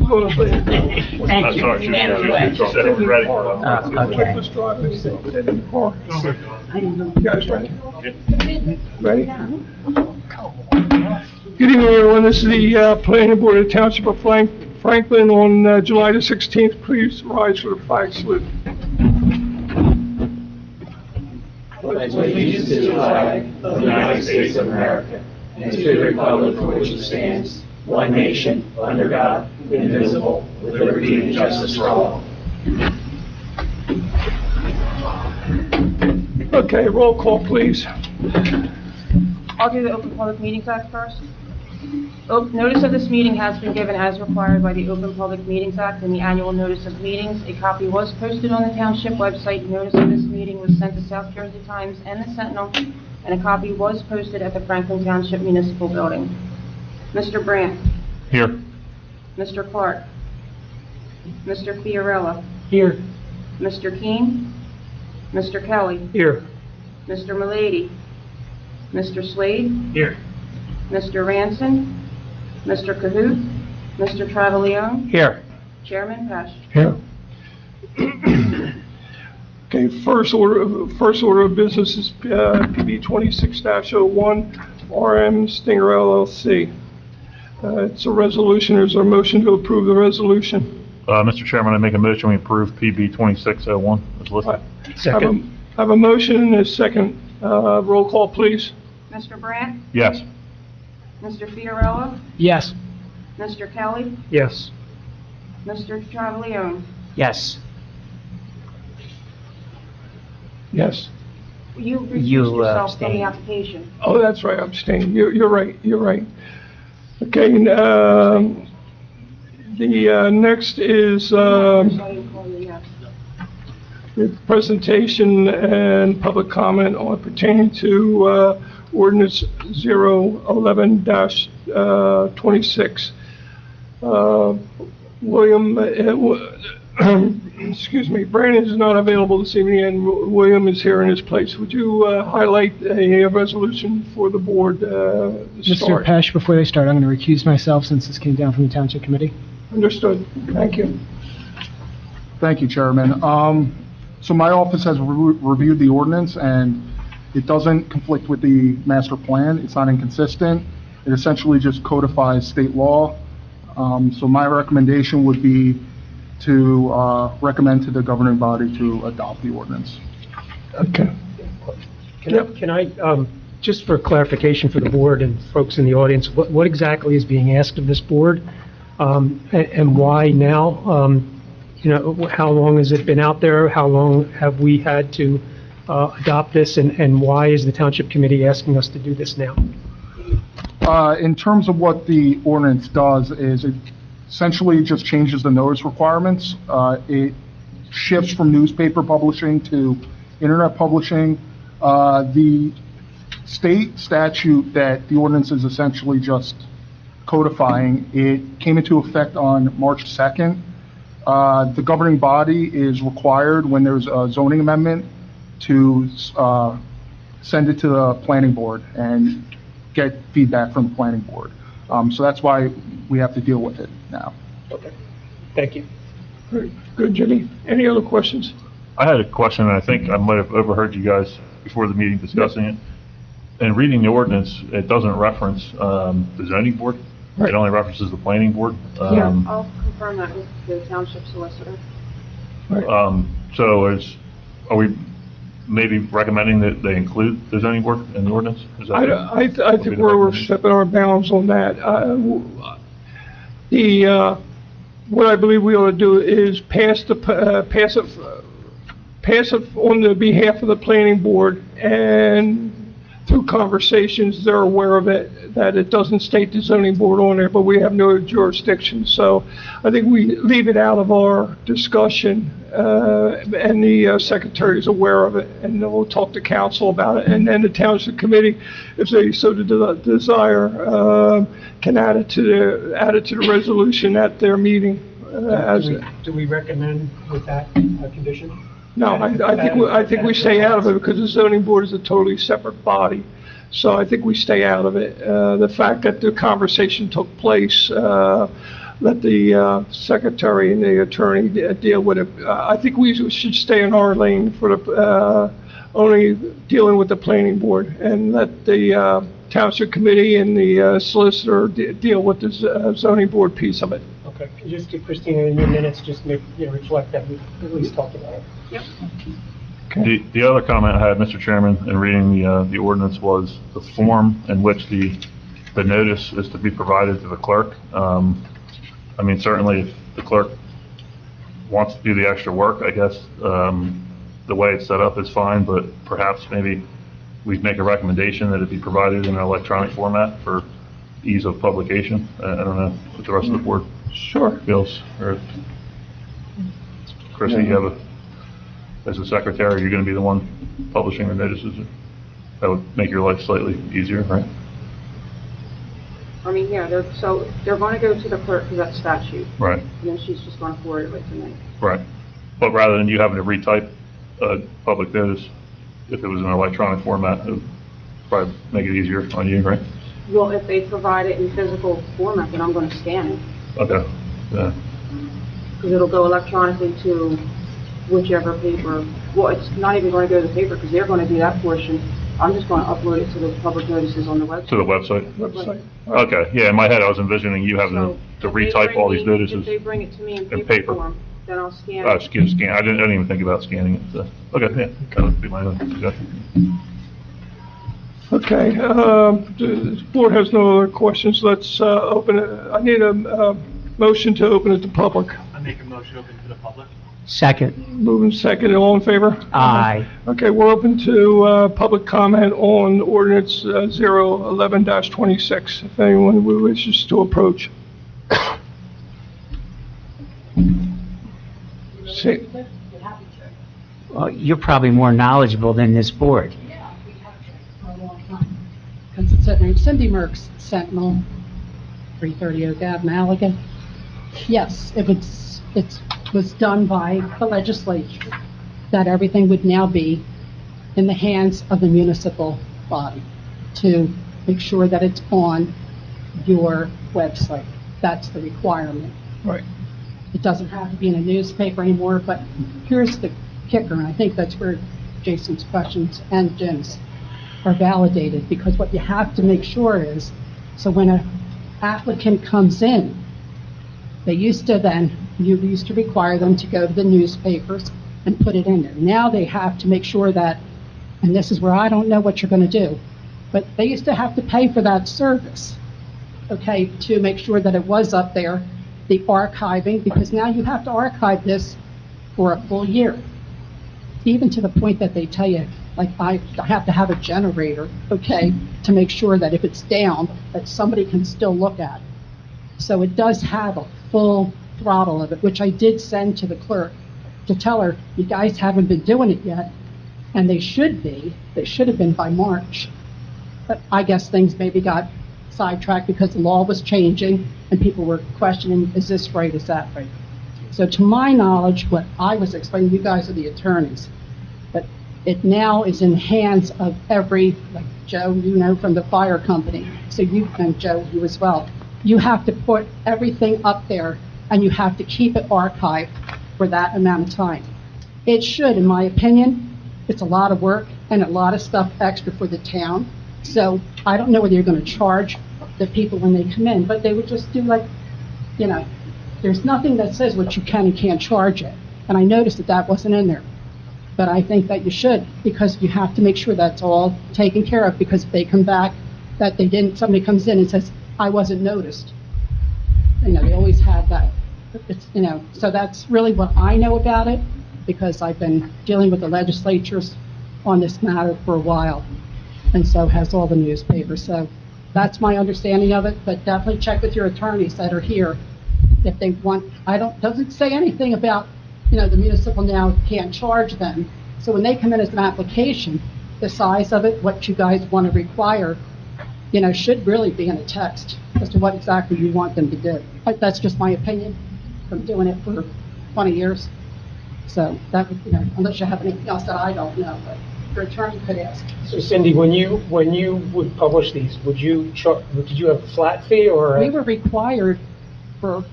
Thank you. Sorry, she said it was ready. Okay. Let's drive this thing. Get in the car. You guys ready? Ready? Good evening, everyone. This is the Planning Board of the Township of Franklin on July the 16th. Please rise for the flag salute. Pledge allegiance to the flag of the United States of America and to the republic for which it stands, one nation, under God, indivisible, with liberty and justice for all. Okay, roll call, please. I'll do the Open Public Meetings Act first. Notice of this meeting has been given as required by the Open Public Meetings Act and the annual notice of meetings. A copy was posted on the township website. Notice of this meeting was sent to South Jersey Times and the Sentinel, and a copy was posted at the Franklin Township Municipal Building. Mr. Brandt. Here. Mr. Clark. Mr. Fiorella. Here. Mr. Keene. Mr. Kelly. Here. Mr. Milady. Mr. Slade. Here. Mr. Ranson, Mr. Cahoot, Mr. Travaglione, Here. Chairman Pesh. Here. Okay, first order of business is PB 26-01, RM Stinger LLC. It's a resolution. Is there a motion to approve the resolution? Mr. Chairman, I make a motion we approve PB 2601 as listed. Second. I have a motion and a second. Roll call, please. Mr. Brandt, Yes. Mr. Fiorella, Yes. Mr. Kelly, Yes. Mr. Travaglione. Yes. Yes. You recused You, yourself from the abstained. application. Oh, that's right, abstain. You're right, you're right. Okay, the next is So I didn't call you, yes. the presentation and public comment on pertaining to ordinance 011-26. William, excuse me, Brandon is not available this evening, and William is here in his place. Would you highlight a resolution for the board to Mr. start? Pesh, before they start, I'm going to recuse myself since this came down from the Township Committee. Understood. Thank you. Thank you, Chairman. So my office has reviewed the ordinance, and it doesn't conflict with the master plan. It's not inconsistent. It essentially just codifies state law. So my recommendation would be to recommend to the governing body to adopt the ordinance. Okay. Can I, just for clarification for the board and folks in the audience, what exactly is being asked of this board? And why now? You know, how long has it been out there? How long have we had to adopt this? And why is the Township Committee asking us to do this now? In terms of what the ordinance does is it essentially just changes the notice requirements. It shifts from newspaper publishing to internet publishing. The state statute that the ordinance is essentially just codifying, it came into effect on March 2nd. The governing body is required, when there's a zoning amendment, to send it to the planning board and get feedback from the planning board. So that's why we have to deal with it now. Okay. Thank you. Good, Jimmy. Any other questions? I had a question, and I think I might have overheard you guys before the meeting discussing it. In reading the ordinance, it doesn't reference the zoning board. Right. It only references the planning board. Yeah, I'll confirm that with the township solicitor. So are we maybe recommending that they include the zoning board in the ordinance? Is that I think we're stepping our bounds on that. What I believe we ought to do is pass it on the behalf of the planning board, and through conversations, they're aware of it, that it doesn't state the zoning board on there, but we have no jurisdiction. So I think we leave it out of our discussion, and the secretary is aware of it, and then we'll talk to council about it. And then the township committee, if they so desire, can add it to the resolution at their meeting. Do we recommend with that condition? No, I think we stay out of it, because the zoning board is a totally separate body. So I think we stay out of it. The fact that the conversation took place, let the secretary and the attorney deal with it. I think we should stay in our lane for the, only dealing with the planning board, and let the township committee and the solicitor deal with the zoning board piece of it. Okay, can you just give Christina in your minutes, just make, reflect that we at least talked about it? Yep. The other comment I had, Mr. Chairman, in reading the ordinance was the form in which the notice is to be provided to the clerk. I mean, certainly if the clerk wants to do the extra work, I guess, the way it's set up is fine, but perhaps maybe we'd make a recommendation that it be provided in an electronic format for ease of publication. I don't know what the rest of the board Sure. feels, or Chrissy, you have as a secretary, you're gonna be the one publishing the notices. That would make your life slightly easier, right? I mean, yeah, they're going to go to the clerk for that statute, Right, and then she's just going to forward it right to me. right. But rather than you having to retype a public notice, if it was in an electronic format, it would probably make it easier on you, right? Well, if they provide it in physical format, then I'm going to scan it, Okay, yeah, because it'll go electronically to whichever paper. Well, it's not even going to go to the paper, because they're going to do that portion. I'm just going to upload it to the public notices on the website. to the website. Website. Okay, yeah, in my head, I was envisioning you having So, to if they retype bring all these me- notices. If they bring it to me in in paper paper. form, then I'll scan Oh, it. scan, I didn't even think about scanning it, so, okay, yeah, that would be my own suggestion. Okay, the board has no other questions. Let's open it. I need a motion to open it to public. I make a motion open to the public. Second. Moving second, all in favor? Aye. Okay, we're open to public comment on ordinance 011-26, if anyone wishes to approach. See- Well, you're probably more knowledgeable than this board. For a long time. Because it's at Cindy Merck's Sentinel, 330 Oak Ave, Malaga. Yes, it was done by the legislature, that everything would now be in the hands of the municipal body to make sure that it's on your website. That's the requirement. Right. It doesn't have to be in a newspaper anymore, but here's the kicker, and I think that's where Jason's questions and Jim's are validated, because what you have to make sure is, so when an applicant comes in, you used to require them to go to the newspapers and put it in there. Now they have to make sure that, and this is where I don't know what you're gonna do, but they used to have to pay for that service, okay, to make sure that it was up there, the archiving, because now you have to archive this for a full year. Even to the point that they tell you, like, I have to have a generator, okay, to make sure that if it's down, that somebody can still look at it. So it does have a full throttle of it, which I did send to the clerk to tell her, you guys haven't been doing it yet, and they should have been by March. But I guess things maybe got sidetracked because the law was changing and people were questioning, is this right, is that right? So to my knowledge, what I was explaining, you guys are the attorneys, but it now is in the hands of every, like Joe, you know, from the fire company, so you, and Joe, you as well. You have to put everything up there and you have to keep it archived for that amount of time. It should, in my opinion, it's a lot of work and a lot of stuff extra for the town. So I don't know whether you're going to charge the people when they come in, but they would just do like, you know, there's nothing that says what you can and can't charge it. And I noticed that that wasn't in there. But I think that you should, because you have to make sure that's all taken care of, because if they come back, that they didn't, somebody comes in and says, I wasn't noticed. You know, they always have that. It's, you know, so that's really what I know about it, because I've been dealing with the legislatures on this matter for a while, and so has all the newspapers. So that's my understanding of it, but definitely check with your attorneys that are here if they want. Doesn't say anything about, you know, the municipal now can't charge them. So when they come in as an application, the size of it, what you guys want to require, you know, should really be in a text as to what exactly you want them to do. But that's just my opinion from doing it for 20 years. So that would, you know, unless you have anything else that I don't know, but your attorney could ask. So Cindy, when you would publish these, did you have a flat fee or? We were required for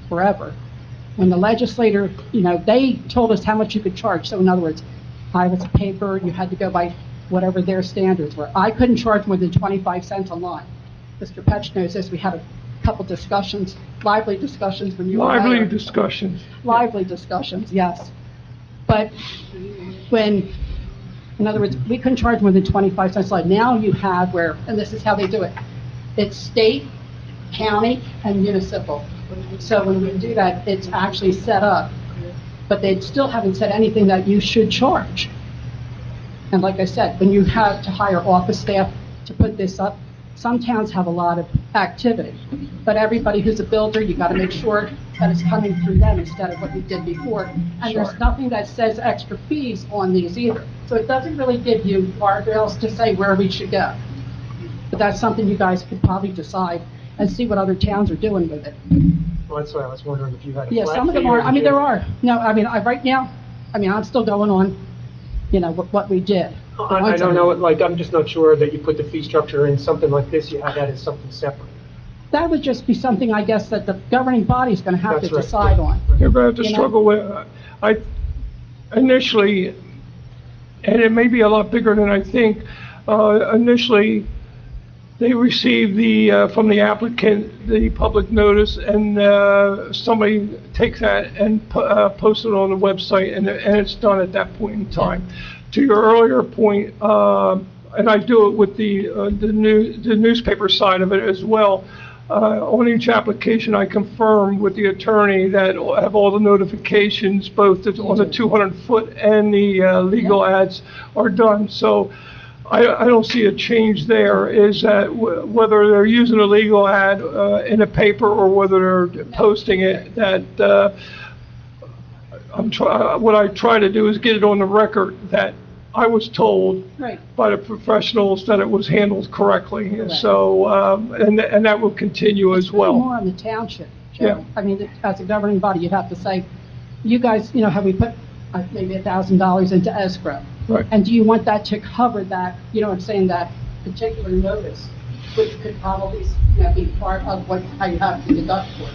forever. When the legislator, they told us how much you could charge. So in other words, I was a paper, you had to go by whatever their standards were. I couldn't charge more than 25 cents a line. Mr. Petch knows this. We had a couple discussions, lively discussions when you were Lively there. discussions. Lively discussions, yes. But in other words, we couldn't charge more than 25 cents a line. Now you have and this is how they do it. It's state, county, and municipal. So when we do that, it's actually set up, but they still haven't said anything that you should charge. And like I said, when you have to hire office staff to put this up, some towns have a lot of activity, but everybody who's a builder, you got to make sure that it's coming through them instead of what we did before. And there's nothing that says extra fees on these either. So it doesn't really give you guardrails to say where we should go. But that's something you guys could probably decide and see what other towns are doing with it. Well, that's why I was wondering if you had a Yeah, flat some of them fee are, or there are. No, right now, I'm still going on, what we did. I don't know, I'm just not sure that you put the fee structure in something like this, you have that as something separate. That would just be something, I guess, that the governing body's gonna have to That's right. decide on. You're going to have to You know? struggle with, initially, and it may be a lot bigger than I think, initially, they received from the applicant, the public notice, and somebody takes that and posts it on the website, and it's done at that point in time. To your earlier point, and I do it with the newspaper side of it as well, on each application, I confirm with the attorney that have all the notifications, both on the 200-foot and the legal ads are done. So I don't see a change there, is that whether they're using a legal ad in a paper or whether they're posting it, that what I try to do is get it on the record that I was told Right. by the professionals that it was handled correctly. Correct. So, and that will continue as It's really well. more on the township, Yeah. Joe. As a governing body, you'd have to say, you guys, have we put maybe $1,000 into escrow? Right. And do you want that to cover that, what I'm saying, that particular notice, which could probably, be part of how you have to deduct for it?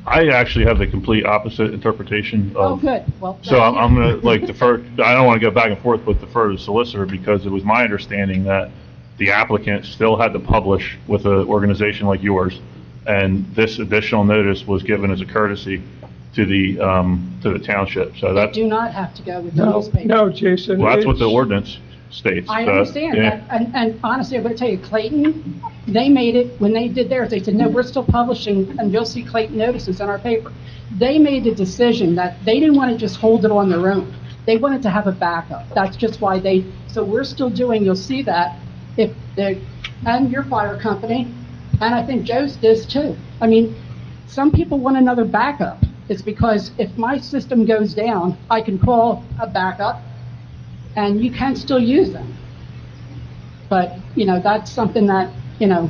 I actually have the complete opposite interpretation Oh, of. good, well. So I'm gonna defer, I don't wanna go back and forth, but defer to the solicitor, because it was my understanding that the applicant still had to publish with an organization like yours, and this additional notice was given as a courtesy to the township, so You that, do not have to go with the No, newspaper. no, Jason. well, that's what the it's- ordinance states. I so, understand yeah. that, and honestly, I'm gonna tell you, Clayton, they made it, when they did theirs, they said, no, we're still publishing, and you'll see Clayton notices in our paper. They made the decision that they didn't want to just hold it on their own. They wanted to have a backup. That's just why so we're still doing, you'll see that, and your fire company, and I think Joe's does too. Some people want another backup. It's because if my system goes down, I can call a backup, and you can still use them. But, that's something that,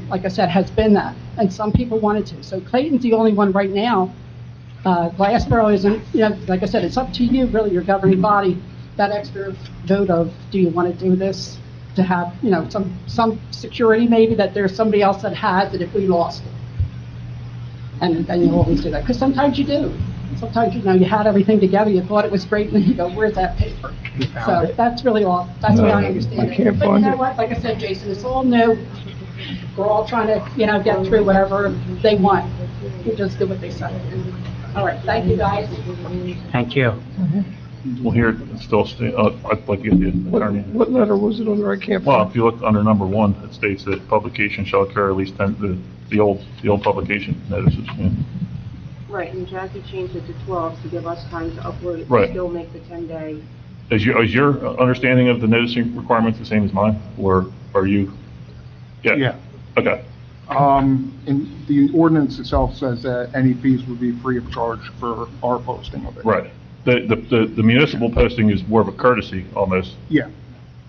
like I said, has been that, and some people wanted to. So Clayton's the only one right now. Glassboro isn't, like I said, it's up to you, really, your governing body, that extra vote of, do you want to do this to have, some security maybe that there's somebody else that has it if we lost it. And then you always do that, because sometimes you do. Sometimes, you had everything together, you thought it was great, and then you go, where's that paper? So that's really all, that's the way I understand I it. can't But you find know it. what, like I said, Jason, it's all new. We're all trying to, get through whatever they want. You just do what they say. All right, thank you, guys. Thank you. Well, here, it's still, I'd like to get the attorney. What letter was it under? I can't Well, find if you look under number 1, it states that publication shall occur at least 10, the old publication notices. Yeah. Right, and Jackie changed it to 12 to give us time to upload it, Right. and still make the 10-day. Is your understanding of the noticing requirements the same as mine, or are you? Yeah. Okay, And the ordinance itself says that any fees would be free of charge for our posting of it. right. The municipal posting is more of a courtesy, almost. Yeah,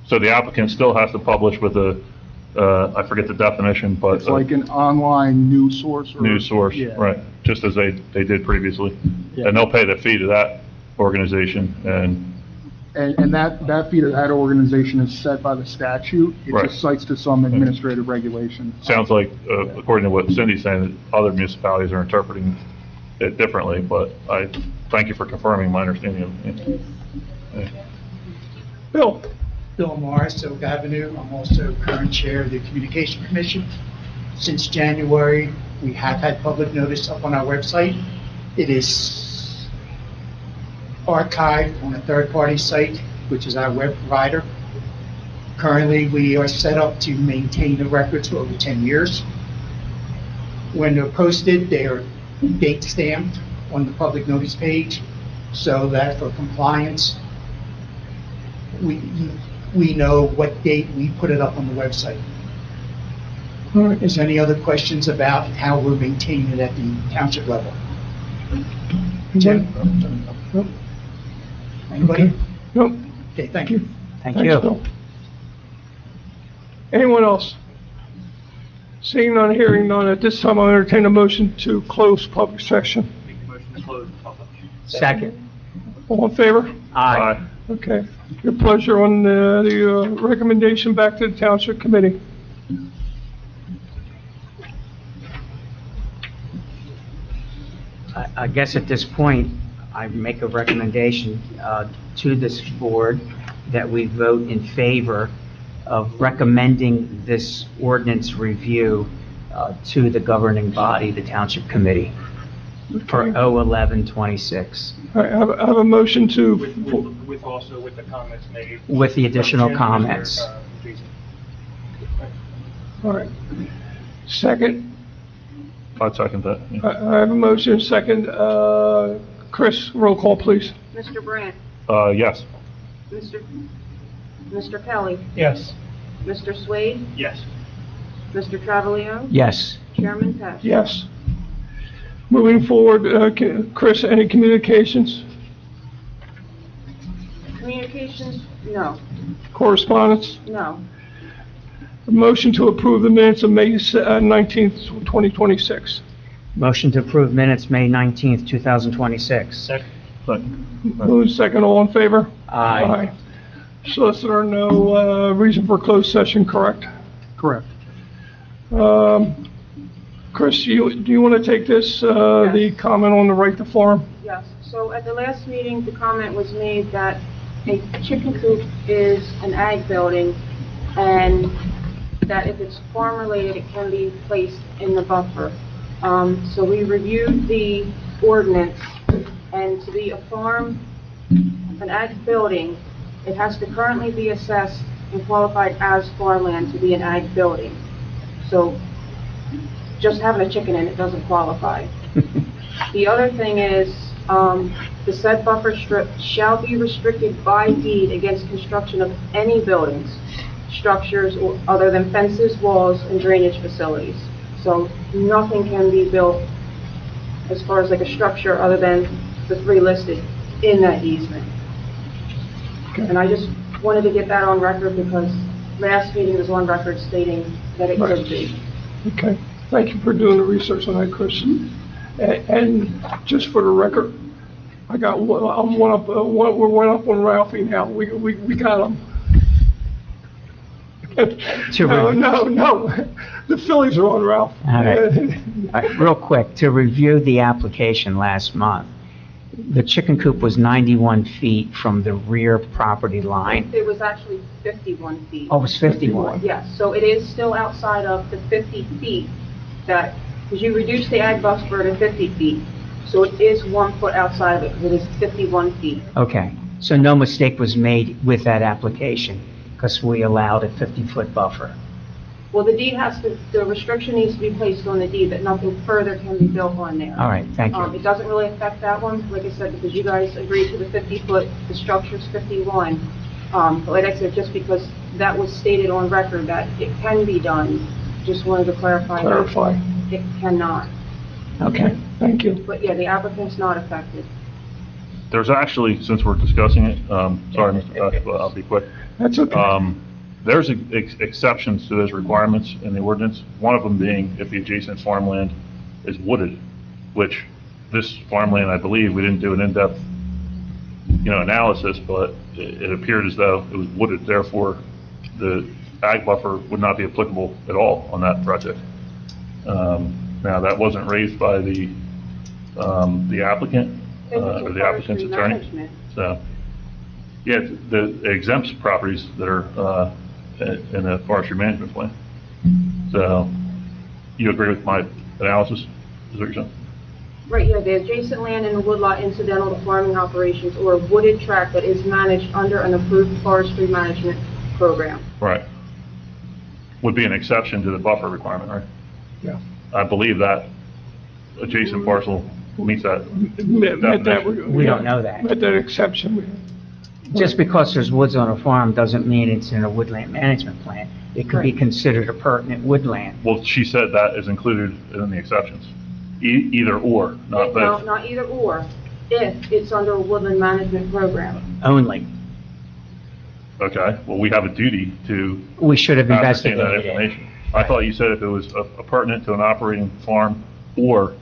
So the applicant still has to publish with a, I forget the definition, but. it's like an online news source. News source, Yeah. right, just as they did previously. Yeah. And they'll pay the fee to that organization, and And that fee to that organization is set by the statute. It Right. just cites to some administrative regulation. Sounds like, according to what Cindy's saying, that other municipalities are interpreting it differently, but I thank you for confirming my understanding of it. Yeah. Bill? Bill Morris, Oak Avenue. I'm also current chair of the Communication Commission. Since January, we have had public notice up on our website. It is archived on a third-party site, which is our web provider. Currently, we are set up to maintain the records for over 10 years. When they're posted, they are date stamped on the public notice page, so that for compliance, we know what date we put it up on the website. All right. Is there any other questions about how we're maintaining it at the township level? Jim? Anybody? Nope. Okay, thank you. Thank Thanks, you. Bill. Anyone else? Seeing none, hearing none, at this time I'll entertain a motion to close public session. Make the motion to close the public. Second. All in favor? Aye. Okay. Your pleasure on the recommendation back to the Township Committee. I guess at this point, I make a recommendation to this board that we vote in favor of recommending this ordinance review to the governing body, the Township Committee, for Okay. 01126, All right, I have a motion to, With also with the comments made. with the additional from Mr. comments. Jason. all right. Second, I'd second that. Yeah. I have a motion, second, Chris, roll call, please. Mr. Brandt, Yes. Mr. Kelly, Yes. Mr. Swade, Yes. Mr. Travelio, Yes. Chairman Pesh. Yes. Moving forward, Chris, any communications, Communications, no, correspondence? no. A motion to approve the minutes of May 19th, 2026. Motion to approve minutes, May 19th, 2026. Second. Move second, all in favor? Aye. Solicitor, no reason for closed session, correct? Correct. Chris, do you want to take this, the comment on the right to farm? Yes, so at the last meeting, the comment was made that a chicken coop is an ag building, and that if it's farm-related, it can be placed in the buffer. So we reviewed the ordinance, and to be a farm, an ag building, it has to currently be assessed and qualified as farmland to be an ag building. So just having a chicken in it doesn't qualify. The other thing is, the said buffer strip shall be restricted by deed against construction of any buildings, structures other than fences, walls, and drainage facilities. So nothing can be built as far as like a structure other than the three listed in that easement. And I just wanted to get that on record because last meeting was on record stating that it could be. Okay, thank you for doing the research on that, Chris. And just for the record, we're one up on Ralphie now. We got him. No, the Phillies are on Ralph. All right. All right, real quick, to review the application last month, the chicken coop was 91 feet from the rear property line. It was actually 51 feet. Oh, it was 51? Yes, so it is still outside of the 50 feet that, because you reduced the ag buffer to 50 feet. So it is 1 foot outside of it, because it is 51 feet. Okay, so no mistake was made with that application, because we allowed a 50-foot buffer. Well, the deed the restriction needs to be placed on the deed that nothing further can be built on there. All right, thank you. It doesn't really affect that one, like I said, because you guys agreed to the 50-foot, the structure's 51. But like I said, just because that was stated on record that it can be done, just wanted to clarify. Clarify. That it cannot. Okay, thank you. But yeah, the applicant's not affected. There's actually, since we're discussing it, sorry, Mr. Pesh, but I'll be quick. That's okay. There's exceptions to those requirements in the ordinance, one of them being if the adjacent farmland is wooded, which this farmland, I believe, we didn't do an in-depth, analysis, but it appeared as though it was wooded, therefore the ag buffer would not be applicable at all on that project. Now, that wasn't raised by the applicant, or the applicant's attorney. So, yeah, it exempts properties that are in the forestry management plan. So, you agree with my analysis, is what you're saying? Right, yeah, the adjacent land in the woodlot incidental to farming operations or wooded tract that is managed under an approved forestry management program. Right. Would be an exception to the buffer requirement, right? Yeah. I believe that adjacent parcel meets that. Met that, We don't know that. Met that exception. Just because there's woods on a farm doesn't mean it's in a woodland management plan. It could be Right. considered a pertinent woodland. Well, she said that is included in the exceptions. Either or, not No, both. not either or, if it's under a woodland management program. Only. Okay, well, we have a duty to We should have ascertain that investigated it. information. I thought you said if it was a pertinent to an operating farm or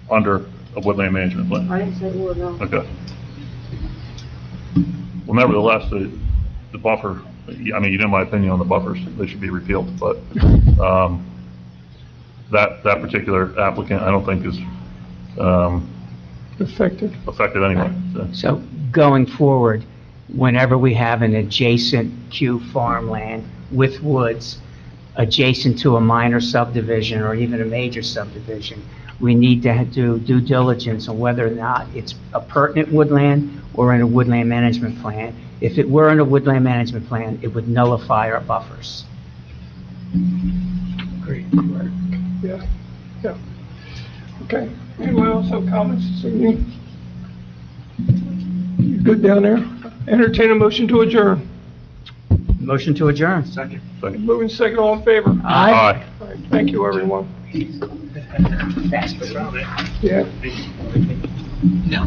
under a woodland management plan. I didn't say or, no. Okay. Well, nevertheless, the buffer, I mean, you know my opinion on the buffers, they should be repealed, but, that particular applicant, I don't think is, Affected. affected anyway, so. So going forward, whenever we have an adjacent Q farmland with woods adjacent to a minor subdivision or even a major subdivision, we need to do due diligence on whether or not it's a pertinent woodland or in a woodland management plan. If it were in a woodland management plan, it would nullify our buffers. Great. Yeah, yeah. Okay. Anyone else have comments this evening? You good down there? Entertain a motion to adjourn. Motion to adjourn. Second. Moving second, all in favor? Aye. All right, thank you, everyone. Yeah. No.